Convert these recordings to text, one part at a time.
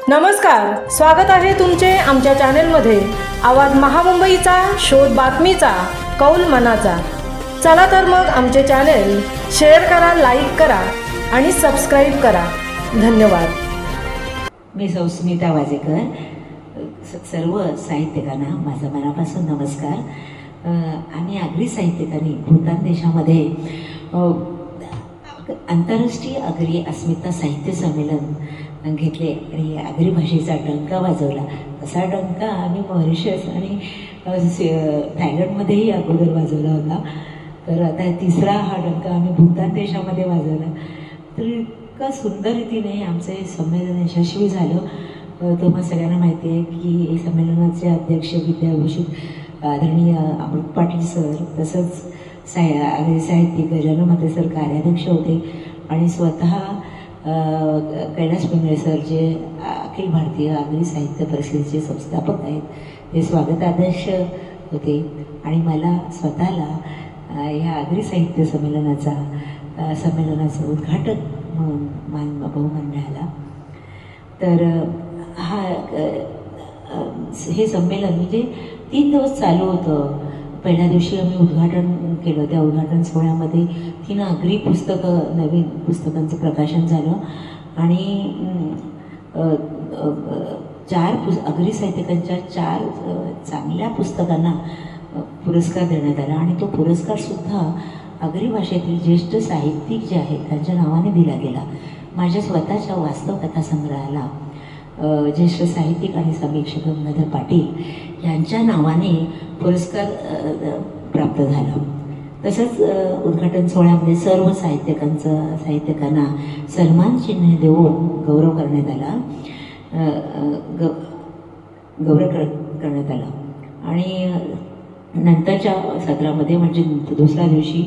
नमस्कार, स्वागत आहे तुमचे आमच्या चॅनेलमध्ये। आवाज महामुंबईचा, शोध बातमीचा, कौल मनाचा। चला तर मग आमचे चॅनेल शेअर करा, लाईक करा आणि सबस्क्राईब करा। धन्यवाद। मी स्मिता वाजेकर। सर्व साहित्यिकांना माझा मनापासून नमस्कार। आम्ही आगरी साहित्यिकांनी भूतान देशामध्ये आंतरराष्ट्रीय आगरी अस्मिता साहित्य संमेलन घेतले आणि आगरी भाषेचा डंका वाजवला। असा डंका आम्ही मॉरिशस आणि थायलंडमध्येही अगोदर वाजवला होता। तर आता तिसरा हा डंका आम्ही भूतान देशामध्ये वाजवला। तर इतका सुंदर रीतीने आमचे संमेलन यशस्वी झालं। तुम्हा सगळ्यांना माहिती आहे की संमेलनाचे अध्यक्ष विद्याभूषित आदरणीय अमृत पाटील सर, तसंच साहित्यिक गजानन मते सर कार्याध्यक्ष होते आणि स्वतः कैलास पिंगळे सर जे अखिल भारतीय आगरी साहित्य परिषदेचे संस्थापक आहेत ते स्वागताध्यक्ष होते आणि मला स्वतःला ह्या आगरी साहित्य संमेलनाचं उद्घाटक म्हणून बहुमान मिळाला। तर हे संमेलन म्हणजे 3 दिवस चालू होतं। पहिल्या दिवशी आम्ही उद्घाटन केलं। त्या उद्घाटन सोहळ्यामध्ये 3 आगरी पुस्तकं, नवीन पुस्तकांचं प्रकाशन झालं आणि 4 आगरी साहित्यिकांच्या 4 चांगल्या पुस्तकांना पुरस्कार देण्यात आला आणि तो पुरस्कारसुद्धा आगरी भाषेतील ज्येष्ठ साहित्यिक जे आहेत त्यांच्या नावाने दिला गेला। माझ्या स्वतःच्या वास्तव कथा संग्रहाला ज्येष्ठ साहित्यिक आणि समीक्षक गंगाधर पाटील यांच्या नावाने पुरस्कार प्राप्त झाला। तसंच उद्घाटन सोहळ्यामध्ये सर्व साहित्यिकांना सन्मान चिन्ह देऊन गौरव करण्यात आला आणि नंतरच्या सत्रामध्ये म्हणजे दुसऱ्या दिवशी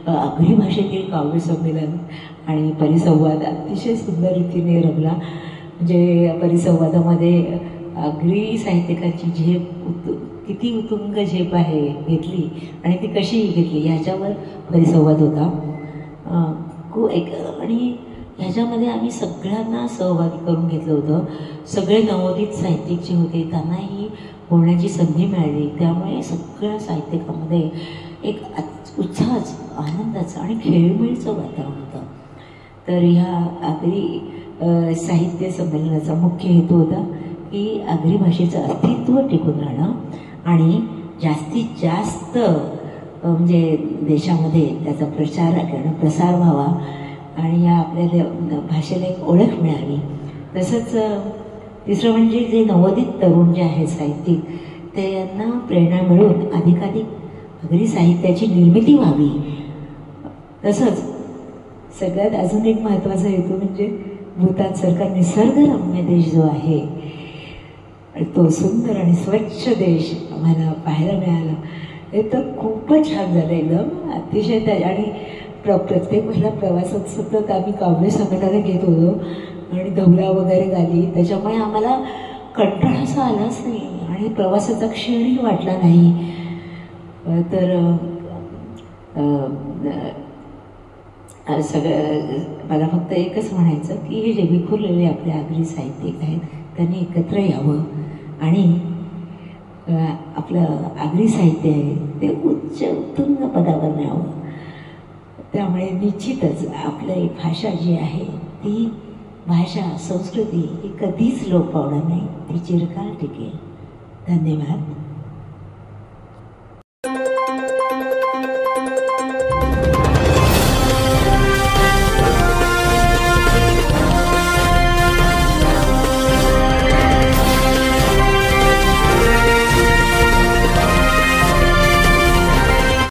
आगरी भाषेतील काव्य संमेलन आणि परिसंवाद अतिशय सुंदर रीतीने रंगला। म्हणजे परिसंवादामध्ये आगरी साहित्यिकाची झेप किती उत्तुंग झेप आहे घेतली आणि ती कशी घेतली ह्याच्यावर परिसंवाद होता। आणि ह्याच्यामध्ये आम्ही सगळ्यांना सहभागी करून घेतलं होतं। सगळे नवोदित साहित्यिक जे होते त्यांनाही बोलण्याची संधी मिळाली। त्यामुळे सगळ्या साहित्यिकांमध्ये एक उत्साहाचं, आनंदाचं आणि खेळीमेळीचं वातावरण होतं। तर ह्या आगरी साहित्य संमेलनाचा मुख्य हेतू होता की आगरी भाषेचं अस्तित्व टिकून राहणं आणि जास्तीत जास्त म्हणजे देशामध्ये त्याचा प्रसार व्हावा आणि या आपल्या भाषेला एक ओळख मिळावी। तसंच तिसरं म्हणजे जे नवोदित तरुण जे आहेत साहित्यिक त्यांना प्रेरणा मिळून अधिकाधिक आगरी साहित्याची निर्मिती व्हावी। तसंच सगळ्यात अजून एक महत्त्वाचा हेतू म्हणजे भूतानसारखा निसर्गरम्य देश जो आहे तो सुंदर आणि स्वच्छ देश आम्हाला पाहायला मिळाला। हे तर खूपच छान झालं एकदम अतिशय। आणि प्रत्येक महिला प्रवासात सतत आम्ही काव्य संमेलनं घेत होतो आणि धवला वगैरे झाली, त्याच्यामुळे आम्हाला कंटाळा असा आलाच नाही आणि प्रवासाचा क्षणही वाटला नाही। तर मला फक्त एकच म्हणायचं की हे जे विखुरलेले आपले आगरी साहित्यिक आहेत त्यांनी एकत्र यावं आणि आपलं आगरी साहित्य आहे ते उत्तुंग पदावर न्यावं। त्यामुळे निश्चितच आपली भाषा जी आहे ती भाषा, संस्कृती ही कधीच लोप पावणार नाही, ती चिरकाल टिकेल। धन्यवाद।